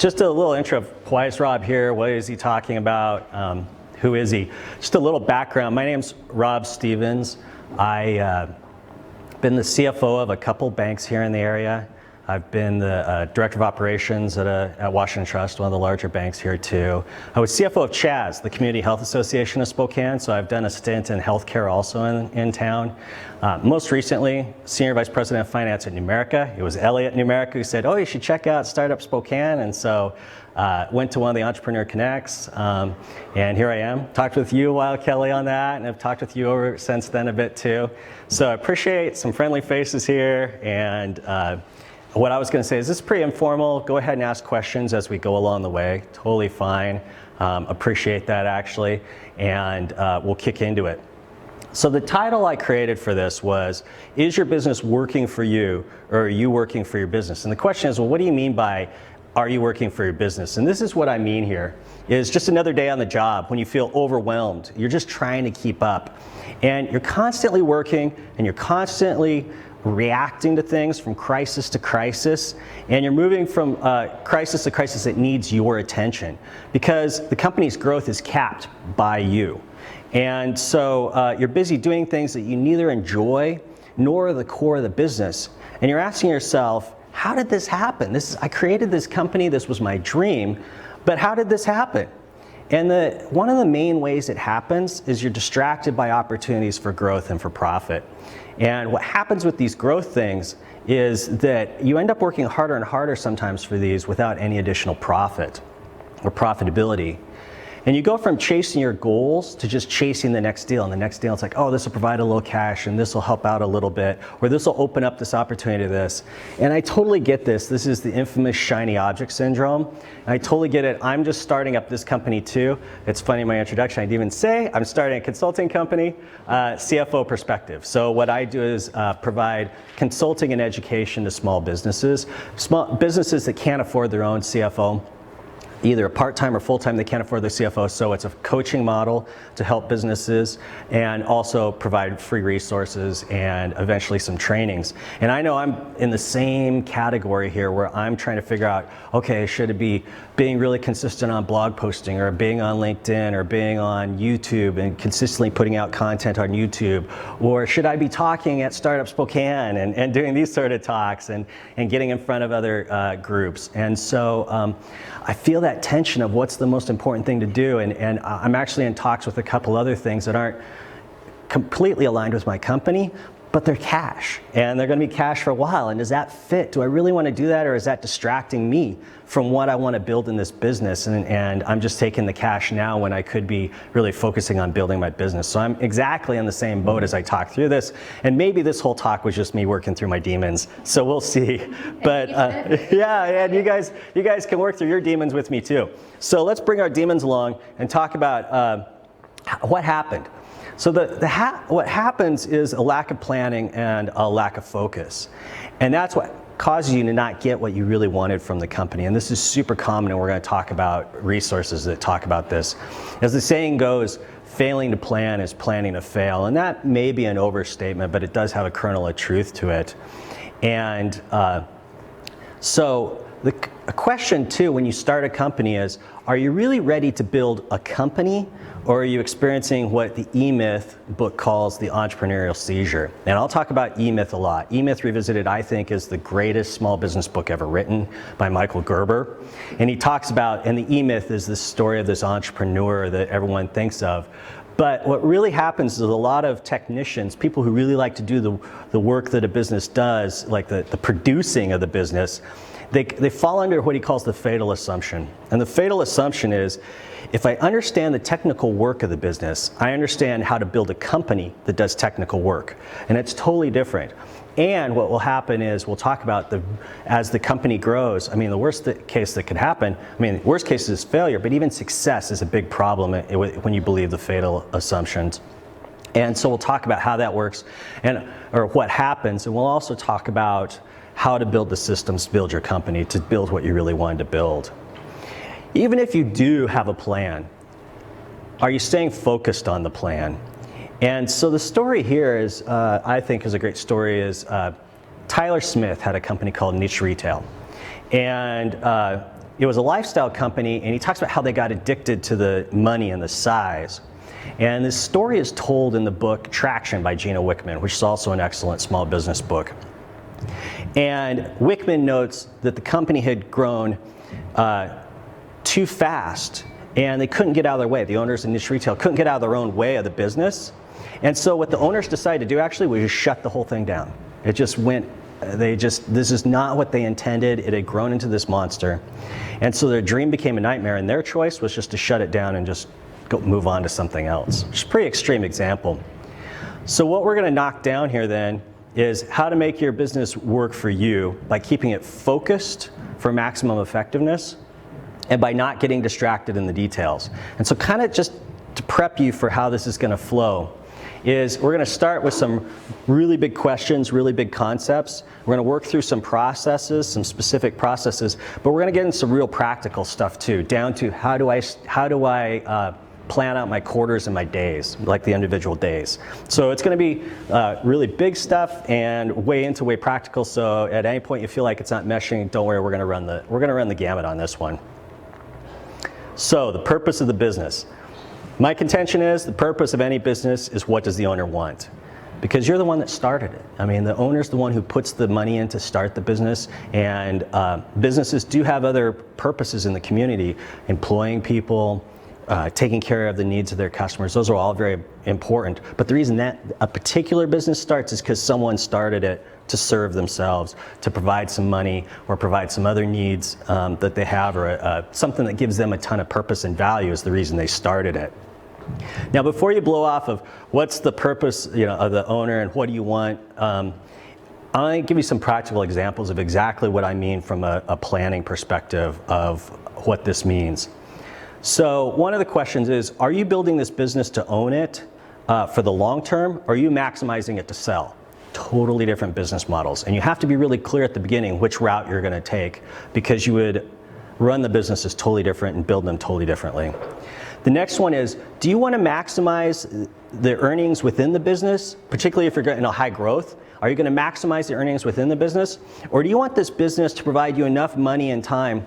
Just a little intro of why is Rob here? What is he talking about? Who is he? Just a little background. My name's Rob Stevens. I've been the CFO of a couple banks here in the area. I've been the Director of Operations at Washington Trust, one of the larger banks here too. I was CFO of CHAS, the Community Health Association of Spokane, so I've done a stint in healthcare also in town. Most recently, Senior Vice President of Finance at Numerica. It was Elliot at Numerica who said, oh, you should check out Startup Spokane, and so went to one of the Entrepreneur Connects, and here I am. Talked with you a while, Kelly, on that, and I've talked with you over since then a bit too. So I appreciate some friendly faces here, and what I was going to say is this is pretty informal. Go ahead and ask questions as we go along the way. Totally fine. Appreciate that actually. And we'll kick into it. So the title I created for this was, is your business working for you or are you working for your business? And the question is, well, what do you mean by are you working for your business? And this is what I mean here, is just another day on the job when you feel overwhelmed. You're just trying to keep up. And you're constantly working and you're constantly reacting to things from crisis to crisis, and you're moving from crisis to crisis that needs your attention because the company's growth is capped by you. And so you're busy doing things that you neither enjoy nor are the core of the business. And you're asking yourself, how did this happen? I created this company, this was my dream, but how did this happen? And one of the main ways it happens is you're distracted by opportunities for growth and for profit. And what happens with these growth things is that you end up working harder and harder sometimes for these without any additional profit or profitability. And you go from chasing your goals to just chasing the next deal. And the next deal, it's like, oh, this will provide a little cash and this will help out a little bit, or this will open up this opportunity to this. And I totally get this. This is the infamous shiny object syndrome. And I totally get it. I'm just starting up this company too. It's funny in my introduction, I didn't even say I'm starting a consulting company, CFO perspective. So what I do is provide consulting and education to small businesses that can't afford their own CFO. Either a part-time or full-time, they can't afford the CFO, so it's a coaching model to help businesses and also provide free resources and eventually some trainings. And I know I'm in the same category here where I'm trying to figure out, okay, should it be being really consistent on blog posting or being on LinkedIn or being on YouTube and consistently putting out content on YouTube? Or should I be talking at Startup Spokane and doing these sort of talks and getting in front of other groups? And so I feel that tension of what's the most important thing to do, and I'm actually in talks with a couple other things that aren't completely aligned with my company, but they're cash, and they're going to be cash for a while. And does that fit? Do I really want to do that, or is that distracting me from what I want to build in this business? And I'm just taking the cash now when I could be really focusing on building my business. So I'm exactly in the same boat as I talk through this. And maybe this whole talk was just me working through my demons. So we'll see. But yeah, and you guys can work through your demons with me too. So let's bring our demons along and talk about what happened. So what happens is a lack of planning and a lack of focus. And that's what causes you to not get what you really wanted from the company. And this is super common, and we're going to talk about resources that talk about this. As the saying goes, failing to plan is planning to fail. And that may be an overstatement, but it does have a kernel of truth to it. And so the question too when you start a company is, are you really ready to build a company, or are you experiencing what the E-Myth book calls the entrepreneurial seizure? And I'll talk about E-Myth a lot. E-Myth Revisited, I think, is the greatest small business book ever written by Michael Gerber. And he talks about, and the E-Myth is the story of this entrepreneur that everyone thinks of. But what really happens is a lot of technicians, people who really like to do the work that a business does, like the producing of the business, they fall under what he calls the fatal assumption. And the fatal assumption is, if I understand the technical work of the business, I understand how to build a company that does technical work. And it's totally different. And what will happen is, we'll talk about as the company grows, I mean, the worst case that could happen, the worst case is failure, but even success is a big problem when you believe the fatal assumptions. And so we'll talk about how that works or what happens. And we'll also talk about how to build the systems to build your company, to build what you really wanted to build. Even if you do have a plan, are you staying focused on the plan? And so the story here is, I think is a great story, is Tyler Smith had a company called Niche Retail. And it was a lifestyle company, and he talks about how they got addicted to the money and the size. And this story is told in the book Traction by Gino Wickman, which is also an excellent small business book. And Wickman notes that the company had grown too fast, and they couldn't get out of their way. The owners in niche retail couldn't get out of their own way of the business. And so what the owners decided to do actually was just shut the whole thing down. It just went, this is not what they intended. It had grown into this monster. And so their dream became a nightmare, and their choice was just to shut it down and just move on to something else, which is a pretty extreme example. So what we're gonna knock down here then is how to make your business work for you by keeping it focused for maximum effectiveness and by not getting distracted in the details. And so kind of just to prep you for how this is gonna flow is we're gonna start with some really big questions, really big concepts. We're gonna work through some processes, some specific processes, but we're gonna get into some real practical stuff too, down to how do I plan out my quarters and my days, like the individual days. So it's gonna be really big stuff and way practical, so at any point you feel like it's not meshing, don't worry, we're gonna run the gamut on this one. So the purpose of the business. My contention is the purpose of any business is what does the owner want? Because you're the one that started it. I mean, the owner's the one who puts the money in to start the business, and businesses do have other purposes in the community, employing people, taking care of the needs of their customers. Those are all very important. But the reason that a particular business starts is because someone started it to serve themselves, to provide some money or provide some other needs that they have, or something that gives them a ton of purpose and value is the reason they started it. Now, before you blow off of what's the purpose, of the owner and what do you want, I'm going to give you some practical examples of exactly what I mean from a planning perspective of what this means. So one of the questions is, are you building this business to own it for the long term, or are you maximizing it to sell? Totally different business models. And you have to be really clear at the beginning which route you're going to take, because you would run the businesses totally different and build them totally differently. The next one is, do you want to maximize the earnings within the business, particularly if you're getting high growth? Are you going to maximize the earnings within the business? Or do you want this business to provide you enough money and time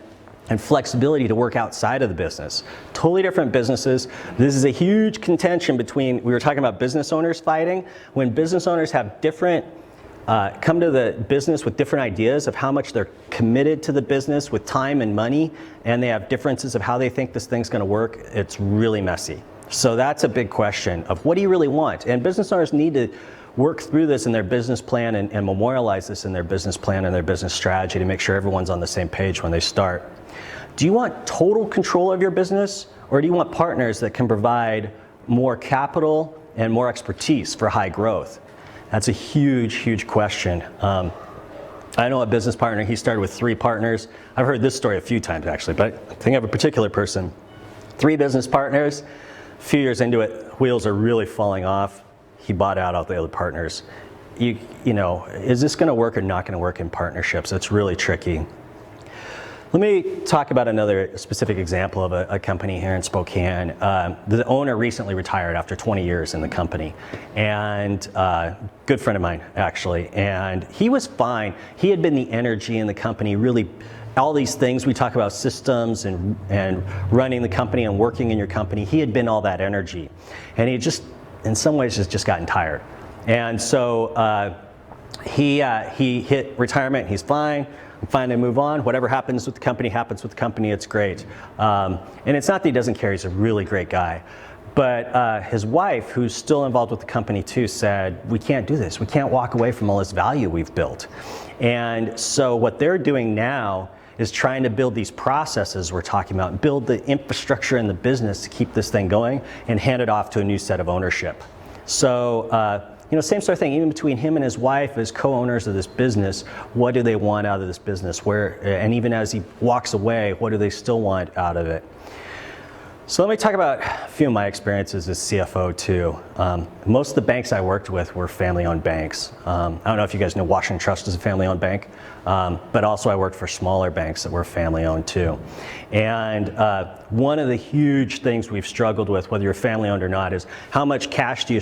and flexibility to work outside of the business? Totally different businesses. This is a huge contention between, we were talking about business owners fighting. When business owners have different, come to the business with different ideas of how much they're committed to the business with time and money, and they have differences of how they think this thing's gonna work, it's really messy. So that's a big question of what do you really want? And business owners need to work through this in their business plan and memorialize this in their business plan and their business strategy to make sure everyone's on the same page when they start. Do you want total control of your business, or do you want partners that can provide more capital and more expertise for high growth? That's a huge question. I know a business partner, he started with 3 partners. I've heard this story a few times actually, but I think of a particular person. 3 business partners, a few years into it, wheels are really falling off. He bought out all the other partners. You know, is this gonna work or not gonna work in partnerships? It's really tricky. Let me talk about another specific example of a company here in Spokane. The owner recently retired after 20 years in the company, and good friend of mine actually, and he was fine. He had been the energy in the company, really all these things we talk about, systems and running the company and working in your company. He had been all that energy, and he just, in some ways, has just gotten tired. And so he hit retirement. He's fine. I'm fine to move on. Whatever happens with the company happens with the company. It's great. And it's not that he doesn't care. He's a really great guy. But his wife, who's still involved with the company too, said, we can't do this. We can't walk away from all this value we've built. And so what they're doing now is trying to build these processes we're talking about, build the infrastructure in the business to keep this thing going and hand it off to a new set of ownership. So, same sort of thing, even between him and his wife as co-owners of this business, what do they want out of this business? And even as he walks away, what do they still want out of it? So let me talk about a few of my experiences as CFO too. Most of the banks I worked with were family-owned banks. I don't know if you guys know Washington Trust is a family-owned bank, but also I worked for smaller banks that were family-owned too. And one of the huge things we've struggled with, whether you're family-owned or not, is how much cash do you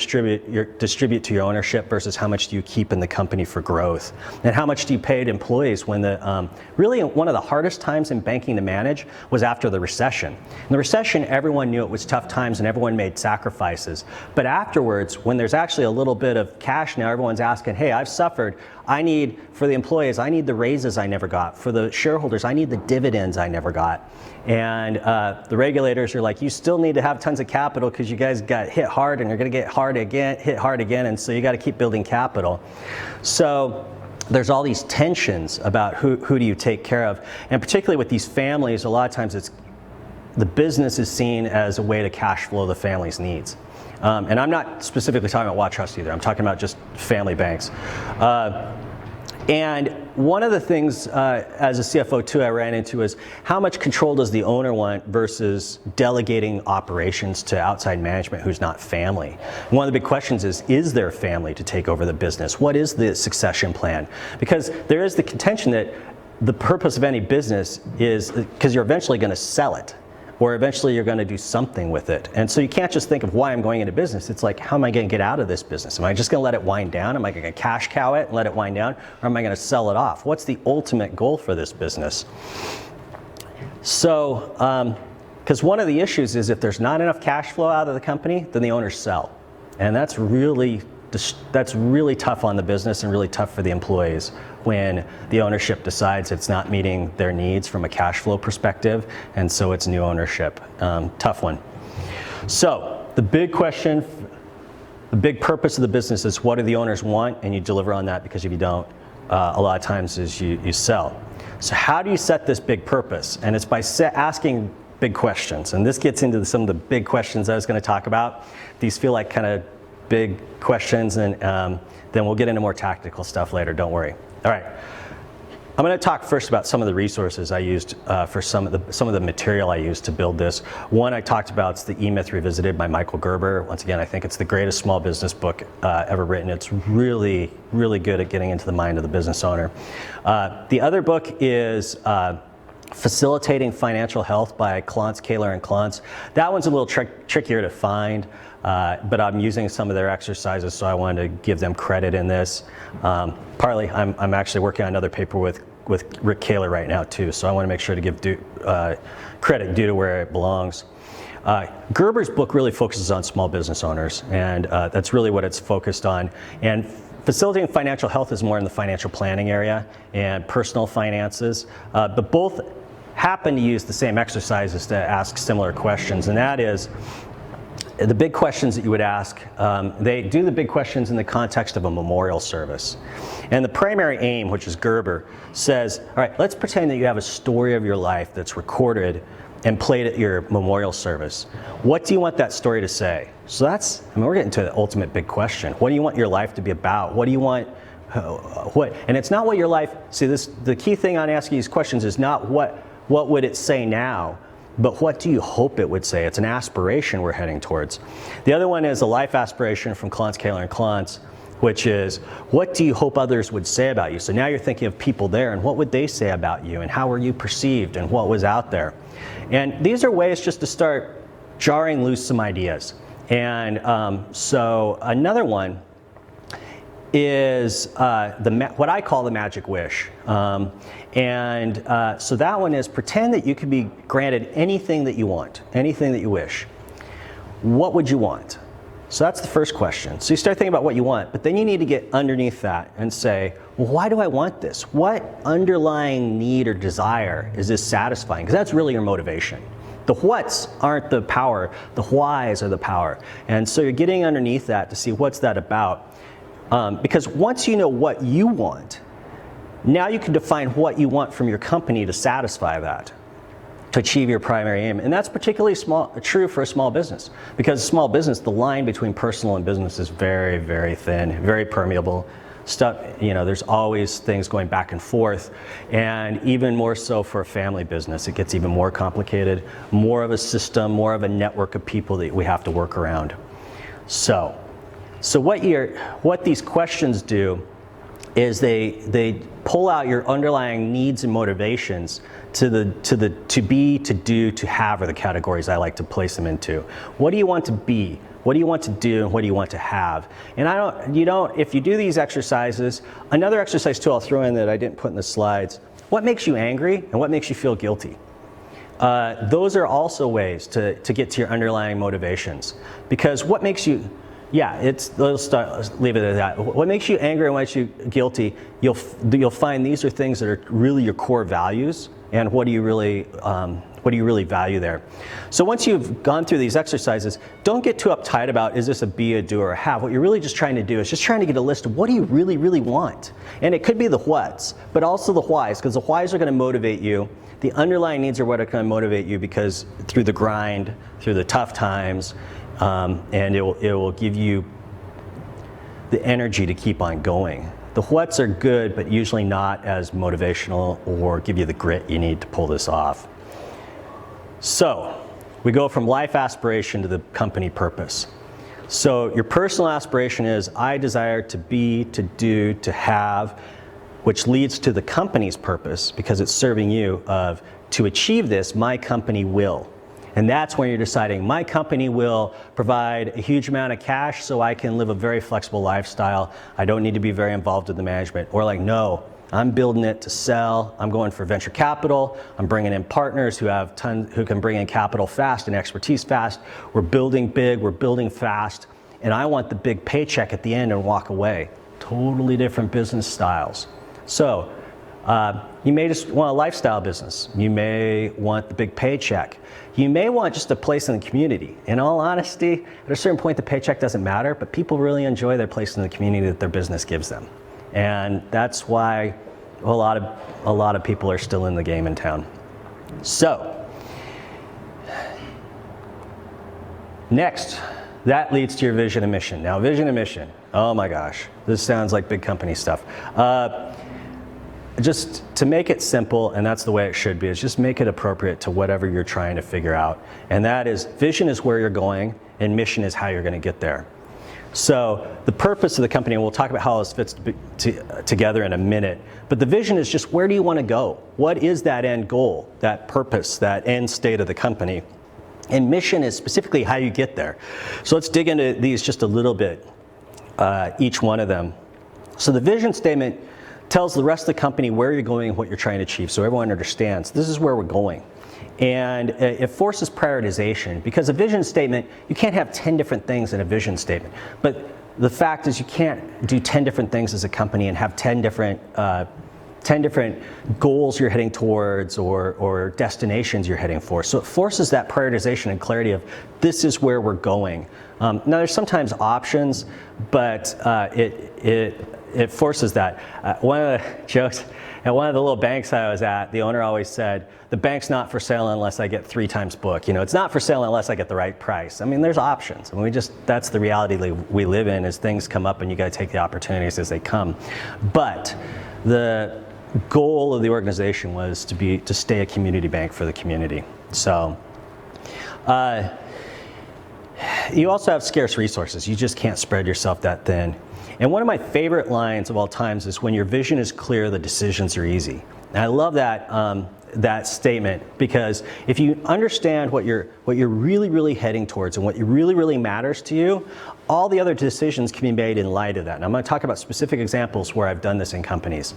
distribute to your ownership versus how much do you keep in the company for growth? And how much do you pay to employees when really one of the hardest times in banking to manage was after the recession. In the recession, everyone knew it was tough times and everyone made sacrifices. But afterwards, when there's actually a little bit of cash now, everyone's asking, hey, I've suffered. For the employees, I need the raises I never got. For the shareholders, I need the dividends I never got. And the regulators are like, you still need to have tons of capital because you guys got hit hard and you're going to get hit hard again, and so you got to keep building capital. So there's all these tensions about who do you take care of. And particularly with these families, a lot of times the business is seen as a way to cash flow the family's needs. And I'm not specifically talking about Watt Trust either. I'm talking about just family banks. And one of the things as a CFO too I ran into is how much control does the owner want versus delegating operations to outside management who's not family. And one of the big questions is there family to take over the business? What is the succession plan? Because there is the contention that the purpose of any business is because you're eventually going to sell it, or eventually you're going to do something with it. And so you can't just think of why I'm going into business. It's like, how am I going to get out of this business? Am I just going to let it wind down? Am I going to cash cow it and let it wind down? Or am I going to sell it off? What's the ultimate goal for this business? So, because one of the issues is if there's not enough cash flow out of the company, then the owners sell. And that's really tough on the business and really tough for the employees when the ownership decides it's not meeting their needs from a cash flow perspective, and so it's new ownership. Tough one. So the big question, the big purpose of the business is what do the owners want, and you deliver on that, because if you don't, a lot of times is you sell. So how do you set this big purpose? And it's by asking big questions, and this gets into some of the big questions I was going to talk about. These feel like kind of big questions, and then we'll get into more tactical stuff later, don't worry. All right, I'm going to talk first about some of the resources I used for some of the material I used to build this. One I talked about is the E-Myth Revisited by Michael Gerber. Once again, I think it's the greatest small business book ever written. It's really, really good at getting into the mind of the business owner. The other book is Facilitating Financial Health by Klontz, Kaler, and Klontz. That one's a little trickier to find, but I'm using some of their exercises, so I wanted to give them credit in this. Partly, I'm actually working on another paper with Rick Kaler right now too, so I want to make sure to give credit due to where it belongs. Gerber's book really focuses on small business owners, and that's really what it's focused on. And Facilitating Financial Health is more in the financial planning area and personal finances, but both happen to use the same exercises to ask similar questions, and that is the big questions that you would ask. They do the big questions in the context of a memorial service. And the primary aim, which is Gerber, says, all right, let's pretend that you have a story of your life that's recorded and played at your memorial service. What do you want that story to say? So we're getting to the ultimate big question. What do you want your life to be about? What do you want, and it's not what your life, the key thing on asking these questions is not what would it say now, but what do you hope it would say? It's an aspiration we're heading towards. The other one is a life aspiration from Klontz, Kaler, and Klontz, which is, what do you hope others would say about you? So now you're thinking of people there, and what would they say about you, and how were you perceived, and what was out there? And these are ways just to start jarring loose some ideas. And so another one is what I call the magic wish. So that one is, pretend that you could be granted anything that you want, anything that you wish. What would you want? So that's the first question. So you start thinking about what you want, but then you need to get underneath that and say, well, why do I want this? What underlying need or desire is this satisfying? Because that's really your motivation. The whats aren't the power, the whys are the power. And so you're getting underneath that to see what's that about. Because once you know what you want, now you can define what you want from your company to satisfy that, to achieve your primary aim. And that's particularly true for a small business, because a small business, the line between personal and business is very, very thin, very permeable. stuff, there's always things going back and forth. And even more so for a family business, it gets even more complicated, more of a system, more of a network of people that we have to work around. So what these questions do is they pull out your underlying needs and motivations to the to be, to do, to have are the categories I like to place them into. What do you want to be? What do you want to do? And what do you want to have? And if you do these exercises, another exercise too I'll throw in that I didn't put in the slides, what makes you angry and what makes you feel guilty? Those are also ways to get to your underlying motivations. Because what makes you, let's leave it at that. What makes you angry and what makes you guilty, you'll find these are things that are really your core values, and what do you really value there. So once you've gone through these exercises, don't get too uptight about is this a be, a do, or a have. What you're really just trying to do is just trying to get a list of what do you really, really want. And it could be the whats, but also the whys, because the whys are going to motivate you. The underlying needs are what are going to motivate you, because through the grind, through the tough times, and it will give you the energy to keep on going. The whats are good, but usually not as motivational or give you the grit you need to pull this off. So we go from life aspiration to the company purpose. So your personal aspiration is I desire to be, to do, to have, which leads to the company's purpose, because it's serving you of to achieve this, my company will. And that's when you're deciding my company will provide a huge amount of cash so I can live a very flexible lifestyle. I don't need to be very involved in the management. Or like, no, I'm building it to sell. I'm going for venture capital. I'm bringing in partners who can bring in capital fast and expertise fast. We're building big, we're building fast, and I want the big paycheck at the end and walk away. Totally different business styles. So you may just want a lifestyle business. You may want the big paycheck. You may want just a place in the community. In all honesty, at a certain point, the paycheck doesn't matter, but people really enjoy their place in the community that their business gives them. And that's why a lot of people are still in the game in town. So, next, that leads to your vision and mission. Now, vision and mission, oh my gosh, this sounds like big company stuff. Just to make it simple, and that's the way it should be, is just make it appropriate to whatever you're trying to figure out. And that is, vision is where you're going, and mission is how you're going to get there. So the purpose of the company, and we'll talk about how this fits together in a minute, but the vision is just where do you want to go? What is that end goal, that purpose, that end state of the company? And mission is specifically how you get there. So let's dig into these just a little bit, each one of them. So the vision statement tells the rest of the company where you're going and what you're trying to achieve, so everyone understands this is where we're going. And it forces prioritization, because a vision statement, you can't have 10 different things in a vision statement. But the fact is you can't do 10 different things as a company and have 10 different goals you're heading towards or destinations you're heading for. So it forces that prioritization and clarity of this is where we're going. Now there's sometimes options, but it forces that. One of the jokes at one of the little banks I was at, the owner always said, the bank's not for sale unless I get 3 times book. It's not for sale unless I get the right price. I mean, there's options. I mean, that's the reality we live in, as things come up and you got to take the opportunities as they come. But the goal of the organization was to stay a community bank for the community. So you also have scarce resources. You just can't spread yourself that thin. And one of my favorite lines of all times is, when your vision is clear, the decisions are easy. And I love that statement, because if you understand what you're really, really heading towards and what really, really matters to you, all the other decisions can be made in light of that. And I'm going to talk about specific examples where I've done this in companies.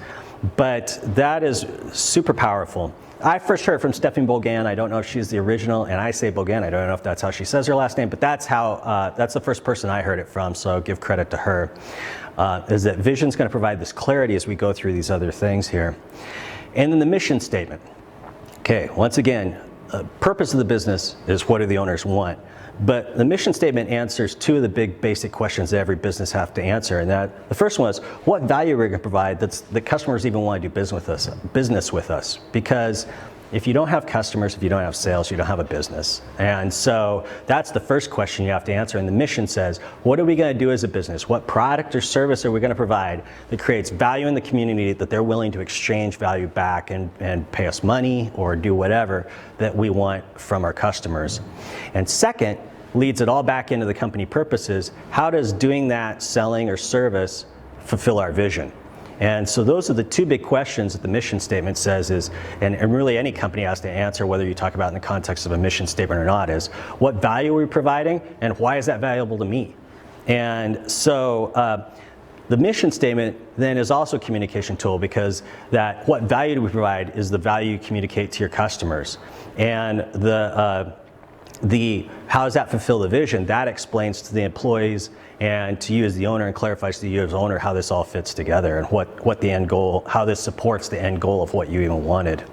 But that is super powerful. I first heard from Stephanie Bogan. I don't know if she's the original, and I say Bogan. I don't know if that's how she says her last name, but that's the first person I heard it from, so I'll give credit to her. Is that vision's going to provide this clarity as we go through these other things here. And then the mission statement. Okay, once again, purpose of the business is what do the owners want. But the mission statement answers 2 of the big basic questions that every business have to answer. And that the first one is, what value are we going to provide that customers even want to do business with us? Because if you don't have customers, if you don't have sales, you don't have a business. And so that's the first question you have to answer. And the mission says, what are we going to do as a business? What product or service are we going to provide that creates value in the community that they're willing to exchange value back and pay us money or do whatever that we want from our customers? And second, leads it all back into the company purposes. How does doing that selling or service fulfill our vision? And so those are the two big questions that the mission statement says is, and really any company has to answer, whether you talk about in the context of a mission statement or not, is what value are we providing and why is that valuable to me? And so the mission statement then is also a communication tool, because that what value do we provide is the value you communicate to your customers. And the how does that fulfill the vision? That explains to the employees and to you as the owner, and clarifies to you as owner how this all fits together and what the end goal, how this supports the end goal of what you even wanted.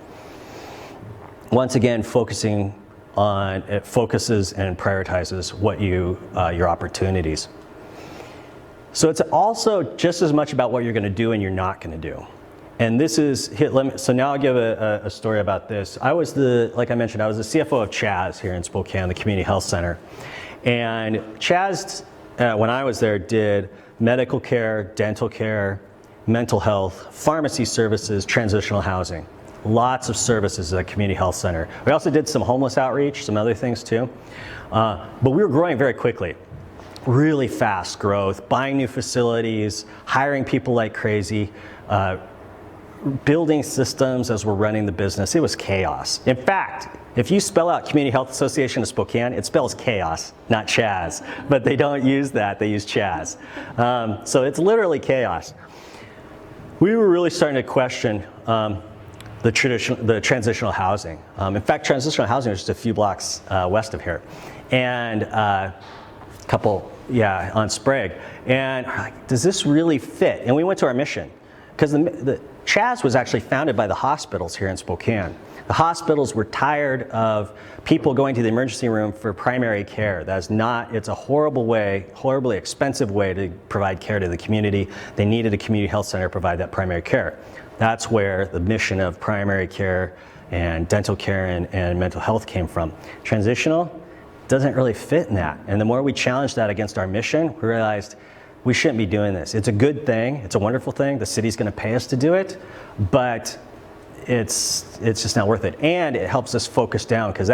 Once again, focusing on, it focuses and prioritizes what your opportunities. So it's also just as much about what you're going to do and you're not going to do. And this is, so now I'll give a story about this. Like I mentioned, I was the CFO of Chaz here in Spokane, the Community Health Center. And Chaz, when I was there, did medical care, dental care, mental health, pharmacy services, transitional housing. Lots of services at the Community Health Center. We also did some homeless outreach, some other things too. But we were growing very quickly. Really fast growth, buying new facilities, hiring people like crazy, building systems as we're running the business. It was chaos. In fact, if you spell out Community Health Association of Spokane, it spells chaos, not Chaz. But they don't use that, they use Chaz. So it's literally chaos. We were really starting to question the transitional housing. In fact, transitional housing was just a few blocks west of here. And on Sprague. And we're like, does this really fit? And we went to our mission. Because the Chaz was actually founded by the hospitals here in Spokane. The hospitals were tired of people going to the emergency room for primary care. It's a horribly expensive way to provide care to the community. They needed a community health center to provide that primary care. That's where the mission of primary care and dental care and mental health came from. Transitional doesn't really fit in that. And the more we challenged that against our mission, we realized we shouldn't be doing this. It's a good thing. It's a wonderful thing. The city's going to pay us to do it, but it's just not worth it. And it helps us focus down, because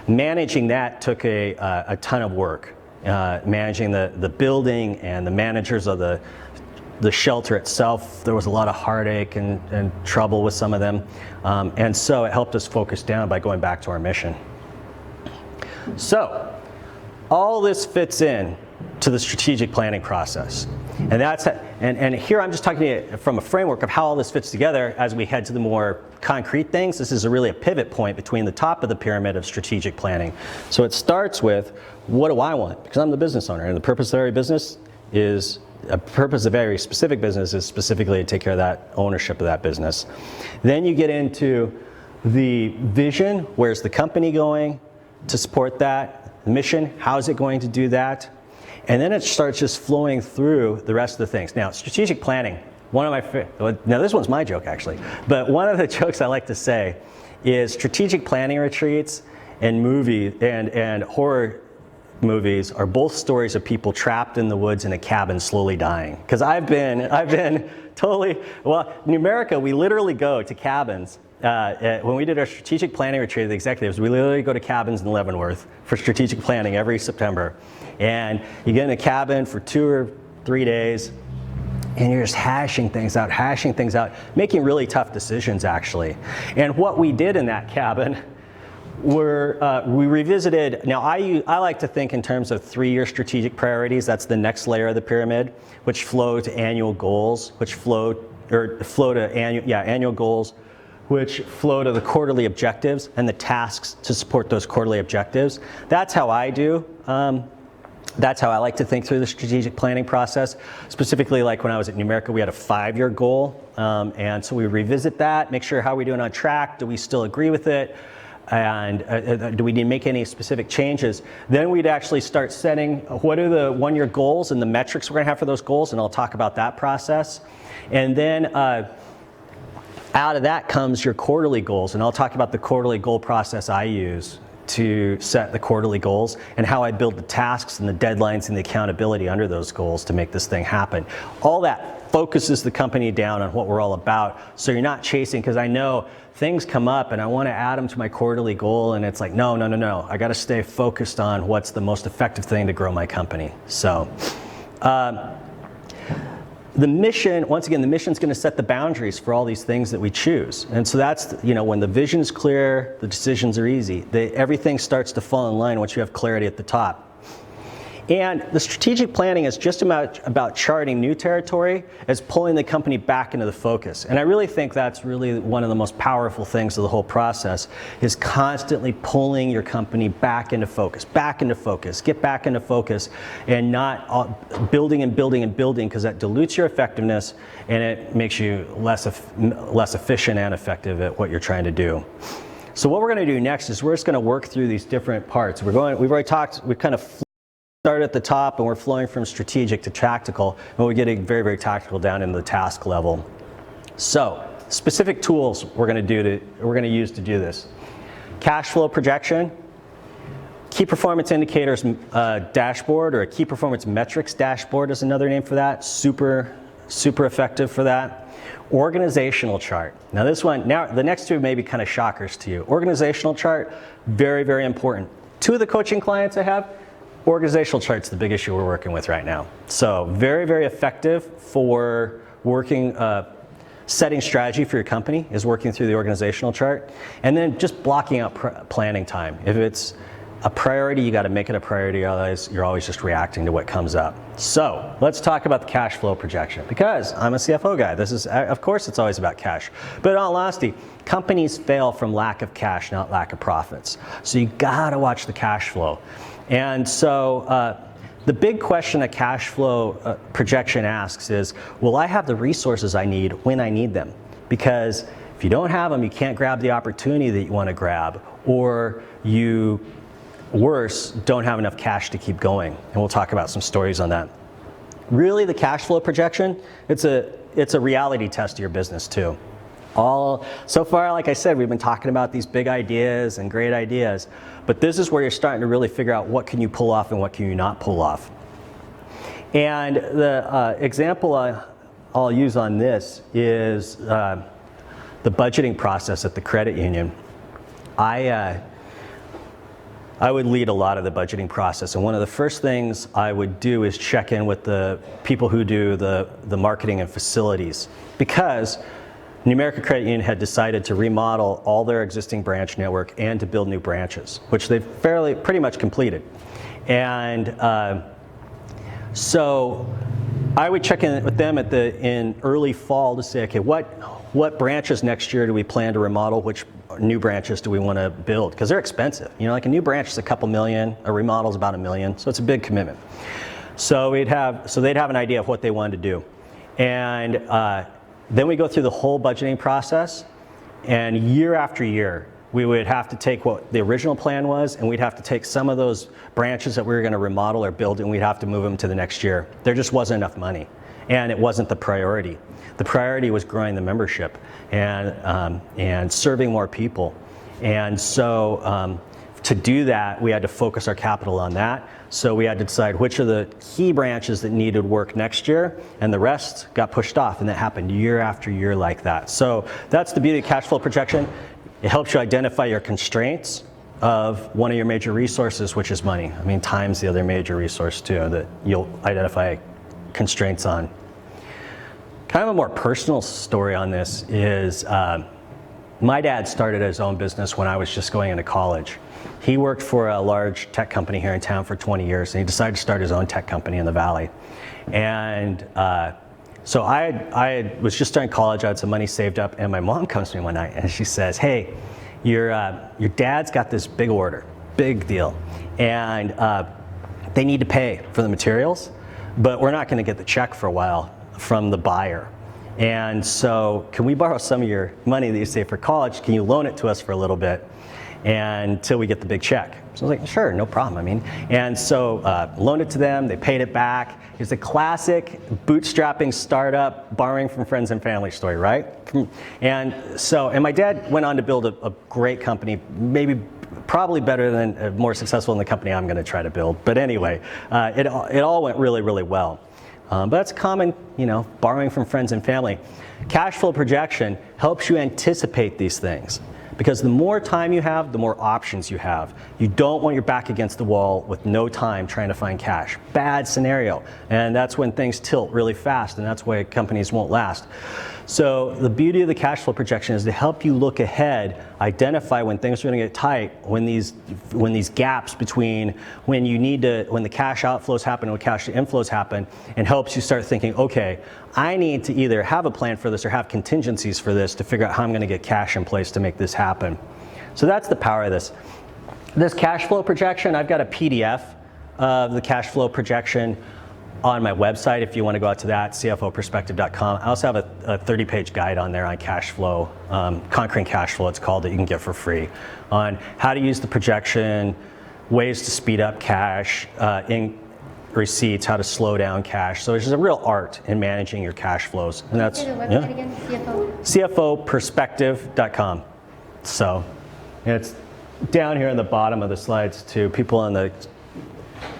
managing that took a ton of work. Managing the building and the managers of the shelter itself, there was a lot of heartache and trouble with some of them. And so it helped us focus down by going back to our mission. So all this fits in to the strategic planning process. And here I'm just talking to you from a framework of how all this fits together as we head to the more concrete things. This is really a pivot point between the top of the pyramid of strategic planning. So it starts with, what do I want? Because I'm the business owner, and the purpose of every business is, a purpose of every specific business is specifically to take care of that ownership of that business. Then you get into the vision, where's the company going to support that? The mission, how is it going to do that? And then it starts just flowing through the rest of the things. Now, strategic planning, now this one's my joke actually, but one of the jokes I like to say is strategic planning retreats and and horror movies are both stories of people trapped in the woods in a cabin slowly dying. Because I've been totally, in America, we literally go to cabins. When we did our strategic planning retreat, the executives, we literally go to cabins in Leavenworth for strategic planning every September. And you get in a cabin for 2 or 3 days, and you're just hashing things out, making really tough decisions actually. And what we did in that cabin were, we revisited, now I like to think in terms of 3-year strategic priorities. That's the next layer of the pyramid, which flow to annual goals, annual goals, which flow to the quarterly objectives and the tasks to support those quarterly objectives. That's how I do. That's how I like to think through the strategic planning process. Specifically, like when I was at Numerica, we had a 5-year goal. And so we revisit that, make sure how we're doing on track. Do we still agree with it? And do we need to make any specific changes? Then we'd actually start setting what are the 1-year goals and the metrics we're gonna have for those goals, and I'll talk about that process. And then Out of that comes your quarterly goals, and I'll talk about the quarterly goal process I use to set the quarterly goals and how I build the tasks and the deadlines and the accountability under those goals to make this thing happen. All that focuses the company down on what we're all about, so you're not chasing, because I know things come up and I want to add them to my quarterly goal, and it's like, no, I got to stay focused on what's the most effective thing to grow my company. So the mission, once again, the mission's going to set the boundaries for all these things that we choose. And so that's, when the vision's clear, the decisions are easy. Everything starts to fall in line once you have clarity at the top. And the strategic planning is just about charting new territory as pulling the company back into the focus. And I really think that's really one of the most powerful things of the whole process, is constantly pulling your company back into focus, get back into focus, and not building, because that dilutes your effectiveness and it makes you less efficient and effective at what you're trying to do. So what we're going to do next is we're just going to work through these different parts. We've kind of started at the top, and we're flowing from strategic to tactical, and we're getting very, very tactical down into the task level. So, specific tools we're going to use to do this: cash flow projection, key performance indicators dashboard, or a key performance metrics dashboard is another name for that. Super effective for that. Organizational chart. Now the next two may be kind of shockers to you. Organizational chart, very, very important. Two of the coaching clients I have, organizational chart's the big issue we're working with right now. So very, very effective for working, setting strategy for your company is working through the organizational chart. And then just blocking out planning time. If it's a priority, you got to make it a priority, otherwise you're always just reacting to what comes up. So let's talk about the cash flow projection, because I'm a CFO guy. Of course it's always about cash. But in all honesty, companies fail from lack of cash, not lack of profits. So you got to watch the cash flow. And so the big question a cash flow projection asks is, will I have the resources I need when I need them? Because if you don't have them, you can't grab the opportunity that you want to grab, or you, worse, don't have enough cash to keep going. And we'll talk about some stories on that. Really, the cash flow projection, it's a reality test of your business too. So far, like I said, we've been talking about these big ideas and great ideas, but this is where you're starting to really figure out what can you pull off and what can you not pull off. And the example I'll use on this is the budgeting process at the credit union. I would lead a lot of the budgeting process, and one of the first things I would do is check in with the people who do the marketing and facilities, because New America Credit Union had decided to remodel all their existing branch network and to build new branches, which they've pretty much completed. And so I would check in with them in early fall to say, okay, what branches next year do we plan to remodel? Which new branches do we want to build? Because they're expensive. Like a new branch is a couple million, a remodel is about $1 million, so it's a big commitment. So they'd have an idea of what they wanted to do. And then we go through the whole budgeting process, and year after year, we would have to take what the original plan was, and we'd have to take some of those branches that we were going to remodel or build, and we'd have to move them to the next year. There just wasn't enough money, and it wasn't the priority. The priority was growing the membership and serving more people. And so to do that, we had to focus our capital on that. So we had to decide which are the key branches that needed work next year, and the rest got pushed off, and that happened year after year like that. So that's the beauty of cash flow projection. It helps you identify your constraints of one of your major resources, which is money. Time's the other major resource too that you'll identify constraints on. Kind of a more personal story on this is my dad started his own business when I was just going into college. He worked for a large tech company here in town for 20 years, and he decided to start his own tech company in the Valley. And so I was just starting college, I had some money saved up, and my mom comes to me one night and she says, hey, your dad's got this big order, big deal, and they need to pay for the materials, but we're not going to get the check for a while from the buyer. And so can we borrow some of your money that you saved for college? Can you loan it to us for a little bit? and until we get the big check. So I was like, sure, no problem. I mean, and so loaned it to them. They paid it back. It's a classic bootstrapping startup, borrowing from friends and family story, right? And my dad went on to build a great company, probably better than, more successful than the company I'm going to try to build. But anyway, it all went really, really well. But that's common, borrowing from friends and family. Cash flow projection helps you anticipate these things, because the more time you have, the more options you have. You don't want your back against the wall with no time trying to find cash. Bad scenario. And that's when things tilt really fast, and that's why companies won't last. So the beauty of the cash flow projection is to help you look ahead, identify when things are going to get tight, when these gaps between when the cash outflows happen and when cash inflows happen, and helps you start thinking, okay, I need to either have a plan for this or have contingencies for this to figure out how I'm going to get cash in place to make this happen. So that's the power of this. This cash flow projection, I've got a PDF of the cash flow projection on my website if you want to go out to that, cfoperspective.com. I also have a 30-page guide on there on cash flow, conquering cash flow it's called, that you can get for free, on how to use the projection, ways to speed up cash, in receipts, how to slow down cash. So there's a real art in managing your cash flows. And that's Say the website again, cfoperspective.com. So it's down here on the bottom of the slides too. People on the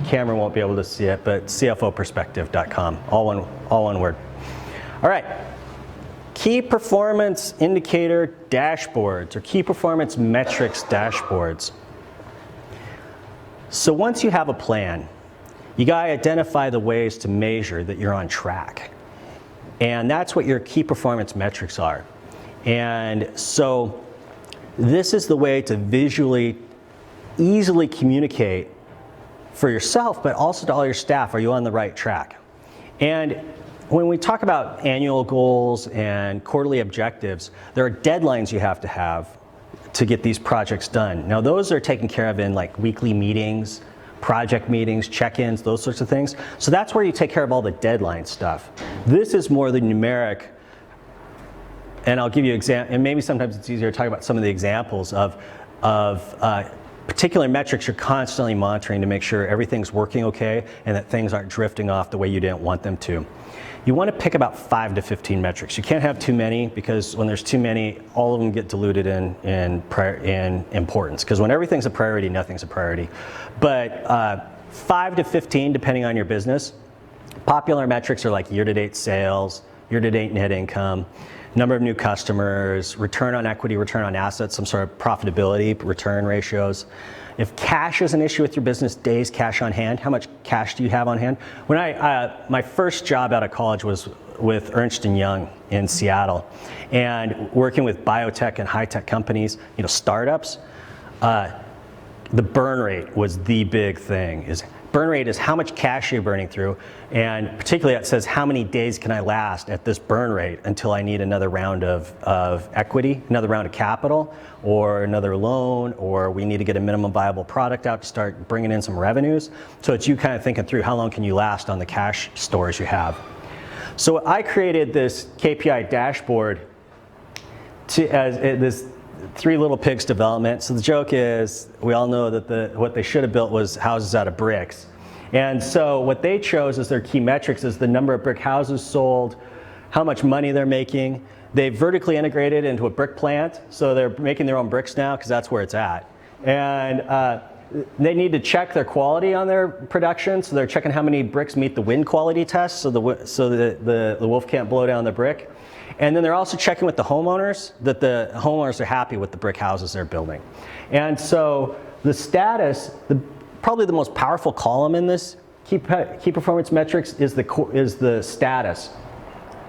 camera won't be able to see it, but cfoperspective.com, all one word. All right, key performance indicator dashboards, or key performance metrics dashboards. So once you have a plan, you gotta identify the ways to measure that you're on track. And that's what your key performance metrics are. And so this is the way to visually, easily communicate for yourself, but also to all your staff, are you on the right track? And when we talk about annual goals and quarterly objectives, there are deadlines you have to get these projects done. Now those are taken care of in like weekly meetings, project meetings, check-ins, those sorts of things. So that's where you take care of all the deadline stuff. This is more the numeric, and I'll give you and maybe sometimes it's easier to talk about some of the examples of particular metrics you're constantly monitoring to make sure everything's working okay and that things aren't drifting off the way you didn't want them to. You want to pick about 5 to 15 metrics. You can't have too many, because when there's too many, all of them get diluted in importance. Because when everything's a priority, nothing's a priority. But 5 to 15, depending on your business. Popular metrics are like year-to-date sales, year-to-date net income, number of new customers, return on equity, return on assets, some sort of profitability, return ratios. If cash is an issue with your business, days cash on hand, how much cash do you have on hand? When my first job out of college was with Ernst & Young in Seattle, and working with biotech and high-tech companies, startups, the burn rate was the big thing. Burn rate is how much cash you're burning through, and particularly it says how many days can I last at this burn rate until I need another round of equity, another round of capital, or another loan, or we need to get a minimum viable product out to start bringing in some revenues. So it's you kind of thinking through how long can you last on the cash stores you have. So I created this KPI dashboard this Three Little Pigs development. So the joke is, we all know that what they should have built was houses out of bricks. And so what they chose as their key metrics is the number of brick houses sold, how much money they're making. They vertically integrated into a brick plant, so they're making their own bricks now because that's where it's at. And they need to check their quality on their production, so they're checking how many bricks meet the wind quality test, so the wolf can't blow down the brick. And then they're also checking with the homeowners that the homeowners are happy with the brick houses they're building. And so the status, probably the most powerful column in this key performance metrics is the status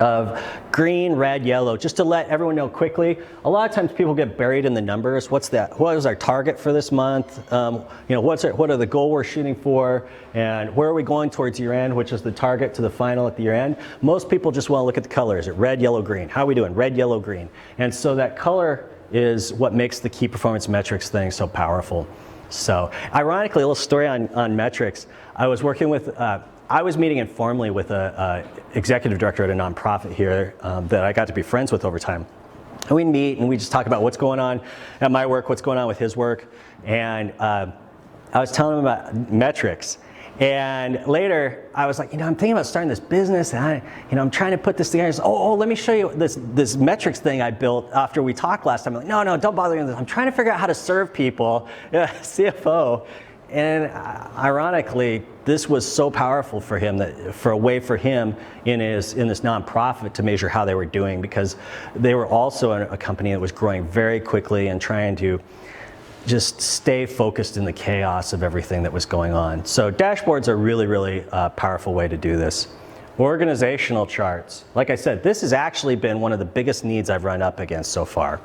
of green, red, yellow. Just to let everyone know quickly, a lot of times people get buried in the numbers. What's that? What is our target for this month? What are the goal we're shooting for? And where are we going towards year end, which is the target to the final at the year end? Most people just want to look at the color. Is it red, yellow, green? How are we doing? Red, yellow, green. And so that color is what makes the key performance metrics thing so powerful. So ironically, a little story on metrics. I was working with I was meeting informally with a executive director at a nonprofit here that I got to be friends with over time. And we'd meet and we just talk about what's going on at my work, what's going on with his work. And I was telling him about metrics. And later, I was like, I'm thinking about starting this business, and I'm trying to put this together. Said, let me show you this metrics thing I built after we talked last time. I'm like, no, don't bother with this. I'm trying to figure out how to serve people, CFO. And ironically, this was so powerful for him for a way for him in this nonprofit to measure how they were doing, because they were also a company that was growing very quickly and trying to just stay focused in the chaos of everything that was going on. So dashboards are a really, really powerful way to do this. Organizational charts. Like I said, this has actually been one of the biggest needs I've run up against so far.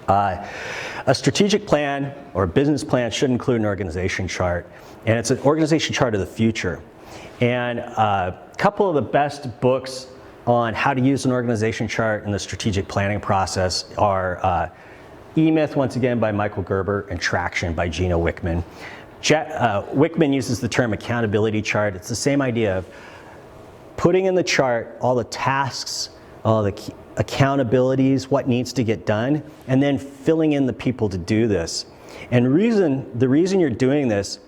A strategic plan or a business plan should include an organization chart, and it's an organization chart of the future. And a couple of the best books on how to use an organization chart in the strategic planning process are E-Myth, once again, by Michael Gerber, and Traction by Gino Wickman. Wickman uses the term accountability chart. It's the same idea of putting in the chart all the tasks, all the accountabilities, what needs to get done, and then filling in the people to do this. And the reason you're doing this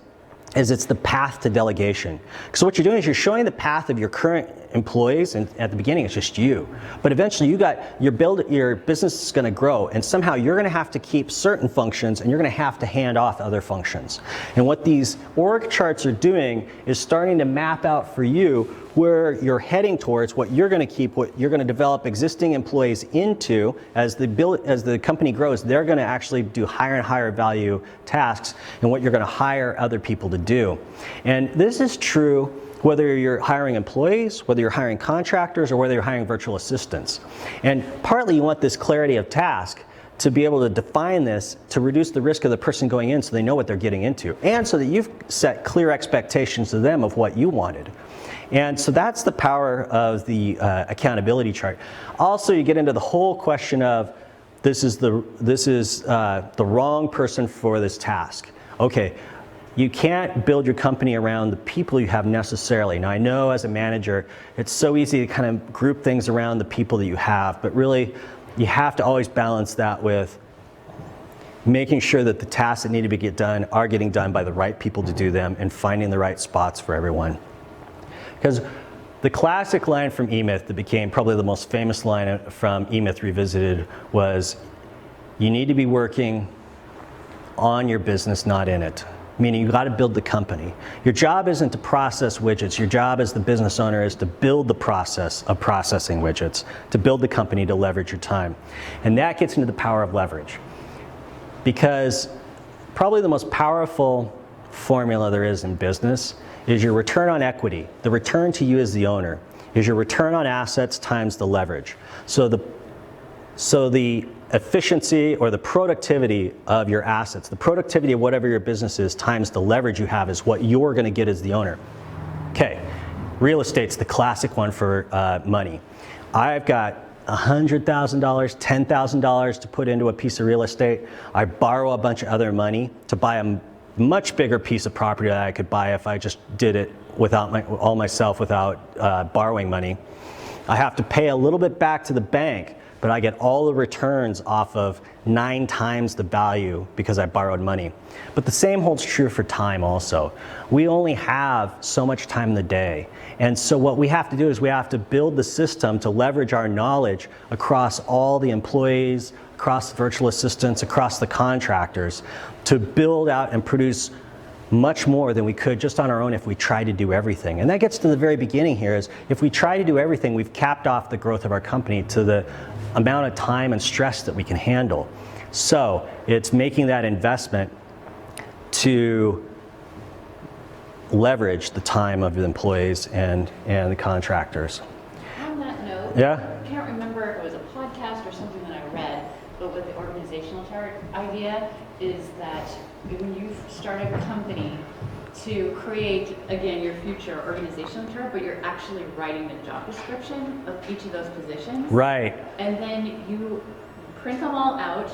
is it's the path to delegation. So what you're doing is you're showing the path of your current employees, and at the beginning it's just you. But eventually your business is going to grow, and somehow you're going to have to keep certain functions and you're going to have to hand off other functions. And what these org charts are doing is starting to map out for you where you're heading towards, what you're going to keep, what you're going to develop existing employees into. As the company grows, they're going to actually do higher and higher value tasks, and what you're going to hire other people to do. And this is true whether you're hiring employees, whether you're hiring contractors, or whether you're hiring virtual assistants. And partly you want this clarity of task to be able to define this, to reduce the risk of the person going in so they know what they're getting into, and so that you've set clear expectations to them of what you wanted. And so that's the power of the accountability chart. Also, you get into the whole question of this is the wrong person for this task. Okay, you can't build your company around the people you have necessarily. Now, I know as a manager, it's so easy to kind of group things around the people that you have, but really, you have to always balance that with making sure that the tasks that need to get done are getting done by the right people to do them, and finding the right spots for everyone. Because the classic line from E-Myth that became probably the most famous line from E-Myth Revisited was, you need to be working on your business, not in it. Meaning you've got to build the company. Your job isn't to process widgets. Your job as the business owner is to build the process of processing widgets, to build the company, to leverage your time. And that gets into the power of leverage. Because probably the most powerful formula there is in business is your return on equity. The return to you as the owner is your return on assets times the leverage. So the efficiency or the productivity of your assets, the productivity of whatever your business is times the leverage you have is what you're going to get as the owner. Okay, real estate's the classic one for money. I've got $100,000, $10,000 to put into a piece of real estate. I borrow a bunch of other money to buy a much bigger piece of property that I could buy if I just did it without borrowing money. I have to pay a little bit back to the bank, but I get all the returns off of 9 times the value because I borrowed money. But the same holds true for time also. We only have so much time in the day. And so what we have to do is we have to build the system to leverage our knowledge across all the employees, across the virtual assistants, across the contractors, to build out and produce much more than we could just on our own if we try to do everything. And that gets to the very beginning here, is if we try to do everything, we've capped off the growth of our company to the amount of time and stress that we can handle. So it's making that investment to leverage the time of the employees and the contractors. On that note, yeah? I can't remember if it was a podcast or something that I read, but with the organizational chart idea is that when you start a company, to create, again, your future organizational chart, but you're actually writing the job description of each of those positions. Right. And then you print them all out,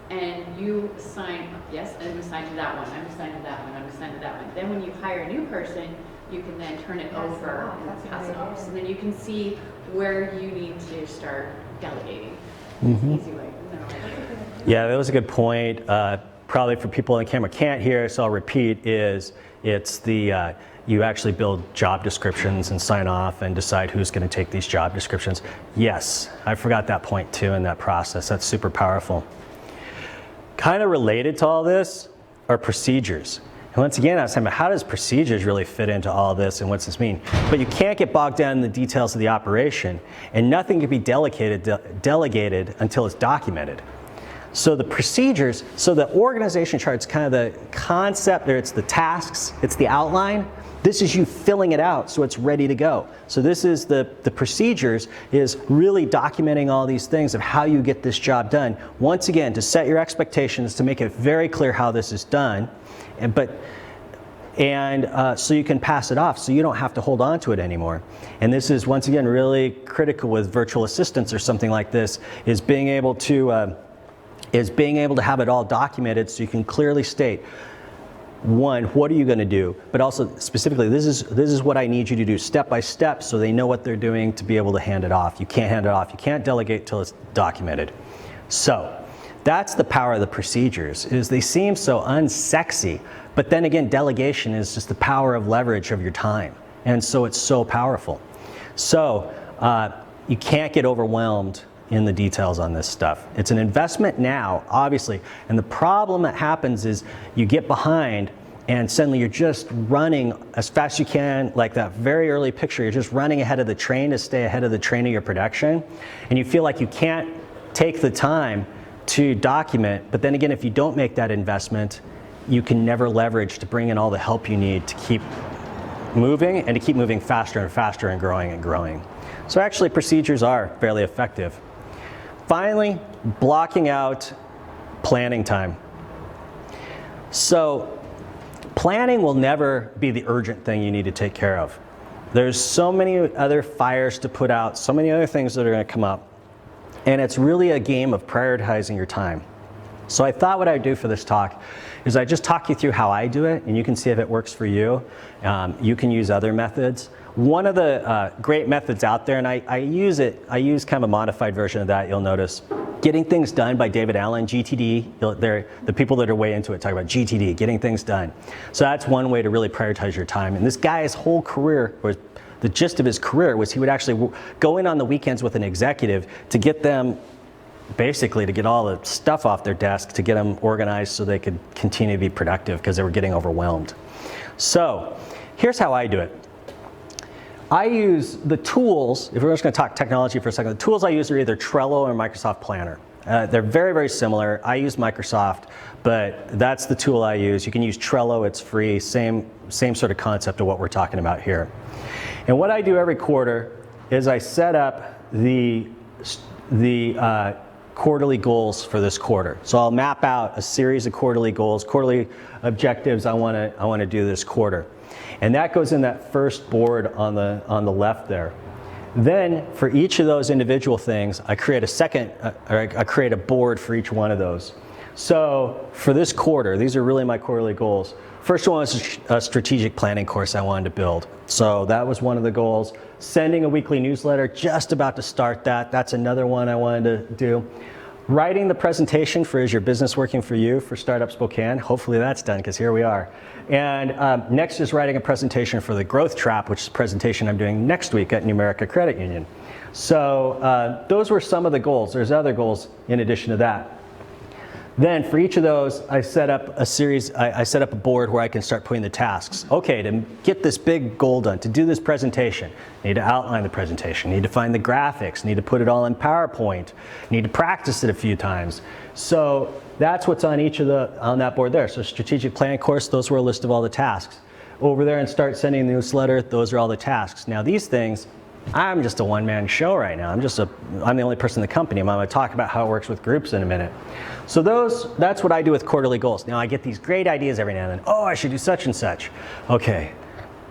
and you assign, yes, I'm assigned to that one, I'm assigned to that one, I'm assigned to that one. Then when you hire a new person, you can then turn it over and pass it off. So then you can see where you need to start delegating. Easy way. No. Yeah, that was a good point. Probably for people on camera can't hear, so I'll repeat, it's the, you actually build job descriptions and sign off and decide who's going to take these job descriptions. Yes, I forgot that point too in that process. That's super powerful. Kind of related to all this are procedures. And once again, I was talking about how does procedures really fit into all this and what's this mean? But you can't get bogged down in the details of the operation, and nothing can be delegated until it's documented. So the procedures, so the organization chart's kind of the concept, or it's the tasks, it's the outline. This is you filling it out so it's ready to go. So this is the procedures is really documenting all these things of how you get this job done. Once again, to set your expectations, to make it very clear how this is done, so you can pass it off so you don't have to hold on to it anymore. And this is, once again, really critical with virtual assistants or something like this, is being able to have it all documented so you can clearly state, one, what are you going to do? But also specifically, this is what I need you to do step by step so they know what they're doing to be able to hand it off. You can't hand it off. You can't delegate till it's documented. So that's the power of the procedures, is they seem so unsexy, but then again, delegation is just the power of leverage of your time. And so it's so powerful. So you can't get overwhelmed in the details on this stuff. It's an investment now, obviously, and the problem that happens is you get behind and suddenly you're just running as fast as you can, like that very early picture, you're just running ahead of the train to stay ahead of the train of your production, and you feel like you can't take the time to document, but then again, if you don't make that investment, you can never leverage to bring in all the help you need to keep moving and to keep moving faster and faster and growing and growing. So actually procedures are fairly effective. Finally, blocking out planning time. So planning will never be the urgent thing you need to take care of. There's so many other fires to put out, so many other things that are going to come up, and it's really a game of prioritizing your time. So I thought what I'd do for this talk is I'd just talk you through how I do it, and you can see if it works for you. You can use other methods. One of the great methods out there, and I use kind of a modified version of that, you'll notice. Getting Things Done by David Allen, GTD. The people that are way into it talk about GTD, getting things done. So that's one way to really prioritize your time. And this guy's whole career, or the gist of his career, was he would actually go in on the weekends with an executive to get them, basically to get all the stuff off their desk, to get them organized so they could continue to be productive because they were getting overwhelmed. So here's how I do it. I use the tools, if we're just going to talk technology for a second, the tools I use are either Trello or Microsoft Planner. They're very, very similar. I use Microsoft, but that's the tool I use. You can use Trello, it's free, same sort of concept of what we're talking about here. And what I do every quarter is I set up the quarterly goals for this quarter. So I'll map out a series of quarterly goals, quarterly objectives I want to do this quarter. And that goes in that first board on the left there. Then for each of those individual things, I create I create a board for each one of those. So for this quarter, these are really my quarterly goals. First one was a strategic planning course I wanted to build. So that was one of the goals. Sending a weekly newsletter, just about to start that. That's another one I wanted to do. Writing the presentation for Is Your Business Working For You for Startup Spokane. Hopefully that's done, because here we are. And next is writing a presentation for the Growth Trap, which is a presentation I'm doing next week at Numerica Credit Union. So those were some of the goals. There's other goals in addition to that. Then for each of those, I set up a series, I set up a board where I can start putting the tasks. Okay, to get this big goal done, to do this presentation, need to outline the presentation, need to find the graphics, need to put it all in PowerPoint, need to practice it a few times. So that's what's on on that board there. So strategic planning course, those were a list of all the tasks. Over there and start sending the newsletter, those are all the tasks. Now these things, I'm just a one-man show right now. I'm the only person in the company. I'm going to talk about how it works with groups in a minute. So that's what I do with quarterly goals. Now I get these great ideas every now and then. Oh, I should do such and such. Okay,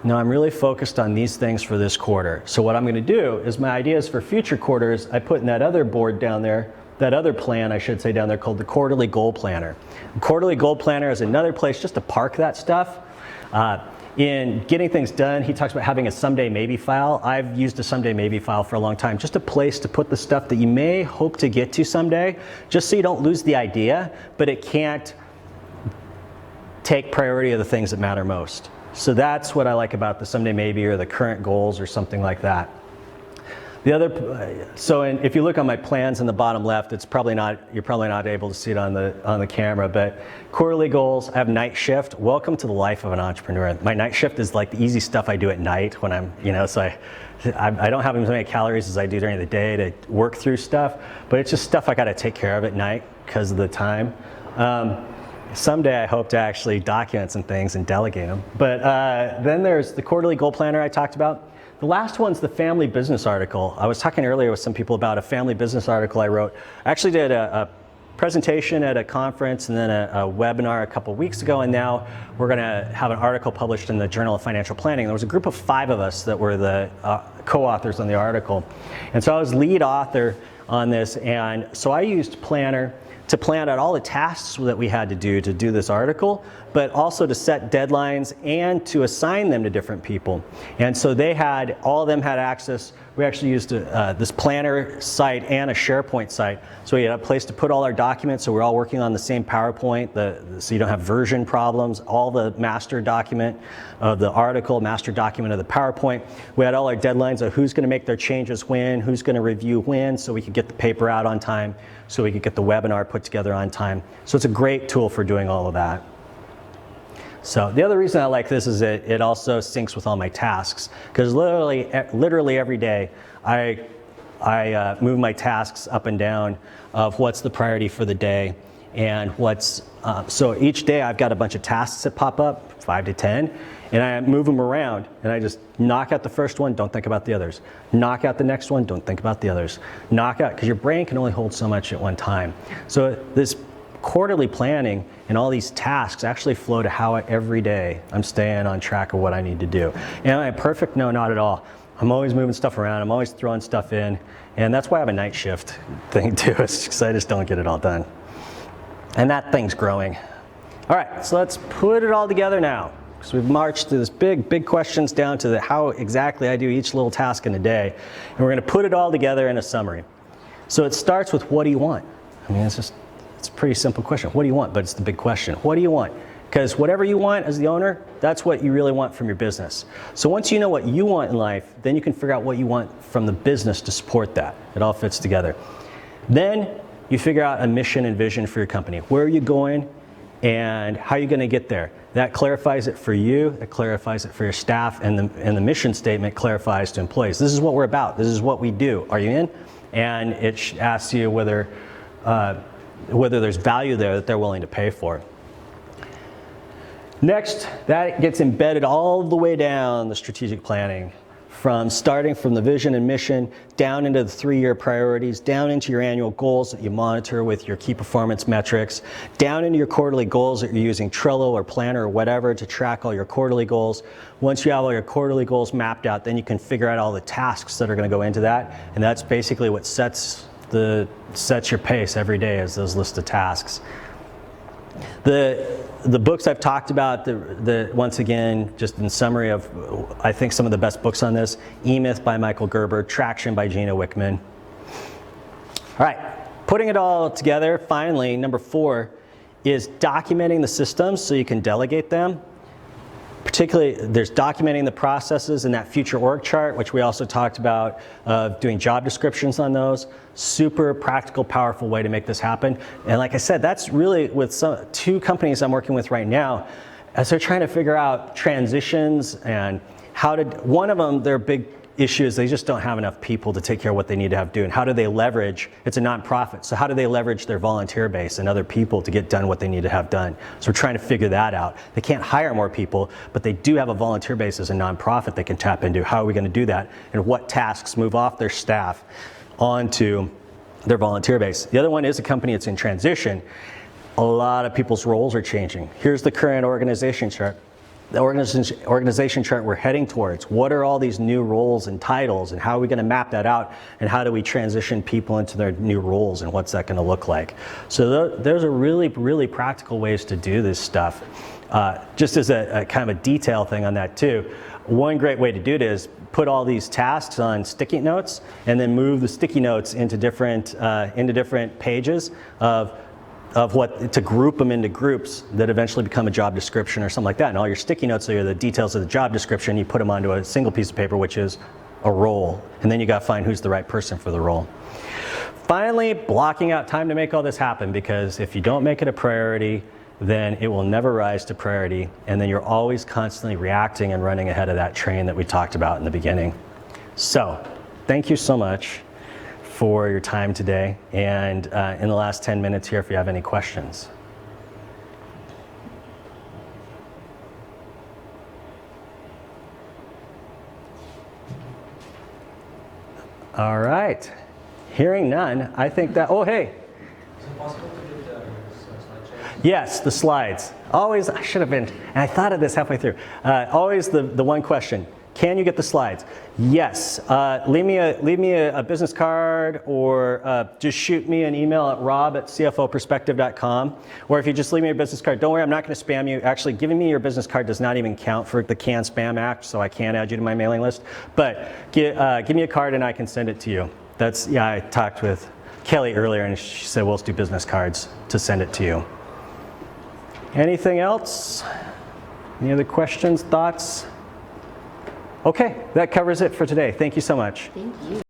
now I'm really focused on these things for this quarter. So what I'm going to do is my ideas for future quarters, I put in that other board down there, that other plan, I should say, down there, called the Quarterly Goal Planner. The Quarterly Goal Planner is another place just to park that stuff. In getting things done, he talks about having a someday maybe file. I've used a someday maybe file for a long time, just a place to put the stuff that you may hope to get to someday, just so you don't lose the idea, but it can't take priority of the things that matter most. So that's what I like about the someday maybe or the current goals or something like that. The other, if you look on my plans in the bottom left, you're probably not able to see it on the camera, but quarterly goals, I have night shift. Welcome to the life of an entrepreneur. My night shift is like the easy stuff I do at night when I'm, so I don't have as many calories as I do during the day to work through stuff, but it's just stuff I got to take care of at night because of the time. Someday I hope to actually document some things and delegate them. But then there's the quarterly goal planner I talked about. The last one's the family business article. I was talking earlier with some people about a family business article I wrote. I actually did a presentation at a conference and then a webinar a couple weeks ago, and now we're going to have an article published in the Journal of Financial Planning. There was a group of 5 of us that were the co-authors on the article. And so I was lead author on this, and so I used Planner to plan out all the tasks that we had to do this article, but also to set deadlines and to assign them to different people. And so all of them had access. We actually used this planner site and a SharePoint site. So we had a place to put all our documents, so we're all working on the same PowerPoint, so you don't have version problems, all the master document of the article, master document of the PowerPoint. We had all our deadlines of who's gonna make their changes when, who's gonna review when, so we could get the paper out on time, so we could get the webinar put together on time. So it's a great tool for doing all of that. So the other reason I like this is it also syncs with all my tasks, because literally every day I move my tasks up and down of what's the priority for the day and so each day I've got a bunch of tasks that pop up, 5 to 10, and I move them around and I just knock out the first one, don't think about the others. Knock out the next one, don't think about the others. Knock out, because your brain can only hold so much at one time. So this quarterly planning and all these tasks actually flow to how every day I'm staying on track of what I need to do. Am I perfect? No, not at all. I'm always moving stuff around. I'm always throwing stuff in. And that's why I have a night shift thing too, because I just don't get it all done. And that thing's growing. All right, so let's put it all together now. So we've marched through this big questions down to how exactly I do each little task in a day. And we're gonna put it all together in a summary. So it starts with, what do you want? I mean, it's a pretty simple question. What do you want? But it's the big question. What do you want? Because whatever you want as the owner, that's what you really want from your business. So once you know what you want in life, then you can figure out what you want from the business to support that. It all fits together. Then you figure out a mission and vision for your company. Where are you going and how are you going to get there? That clarifies it for you, it clarifies it for your staff, and the mission statement clarifies to employees. This is what we're about. This is what we do. Are you in? And it asks you whether there's value there that they're willing to pay for. Next, that gets embedded all the way down the strategic planning, starting from the vision and mission, down into the 3-year priorities, down into your annual goals that you monitor with your key performance metrics, down into your quarterly goals that you're using Trello or Planner or whatever to track all your quarterly goals. Once you have all your quarterly goals mapped out, then you can figure out all the tasks that are going to go into that, and that's basically what sets your pace every day, as those list of tasks. The books I've talked about, once again, just in summary of, I think, some of the best books on this: E-Myth by Michael Gerber, Traction by Gina Wickman. All right, putting it all together, finally, number 4 is documenting the systems so you can delegate them. Particularly, there's documenting the processes in that future org chart, which we also talked about, doing job descriptions on those. Super practical, powerful way to make this happen. And like I said, that's really with 2 companies I'm working with right now, as they're trying to figure out transitions and one of them, their big issue is they just don't have enough people to take care of what they need to have to do. And how do they leverage, it's a nonprofit, so how do they leverage their volunteer base and other people to get done what they need to have done? So we're trying to figure that out. They can't hire more people, but they do have a volunteer base as a nonprofit they can tap into. How are we going to do that? And what tasks move off their staff onto their volunteer base? The other one is a company that's in transition. A lot of people's roles are changing. Here's the current organization chart. The organization chart we're heading towards. What are all these new roles and titles, and how are we going to map that out, and how do we transition people into their new roles, and what's that going to look like? So those are really, really practical ways to do this stuff. just as a kind of a detail thing on that too, one great way to do it is put all these tasks on sticky notes and then move the sticky notes into different pages of what to group them into groups that eventually become a job description or something like that. And all your sticky notes are the details of the job description. You put them onto a single piece of paper, which is a role. And then you got to find who's the right person for the role. Finally, blocking out time to make all this happen, because if you don't make it a priority, then it will never rise to priority, and then you're always constantly reacting and running ahead of that train that we talked about in the beginning. So, thank you so much for your time today, and in the last 10 minutes here, if you have any questions. All right, hearing none, I think that, oh hey. Is it possible to get the slideshow? Yes, the slides. Always, I should have been, and I thought of this halfway through. Always the one question, can you get the slides? Yes, leave me a business card, or just shoot me an email at rob@cfoperspective.com. Or if you just leave me a business card, don't worry, I'm not gonna spam you. Actually, giving me your business card does not even count for the Can Spam Act, so I can't add you to my mailing list. But give me a card and I can send it to you. I talked with Kelly earlier and she said, we'll just do business cards to send it to you. Anything else? Any other questions, thoughts? Okay, that covers it for today. Thank you so much. Thank you.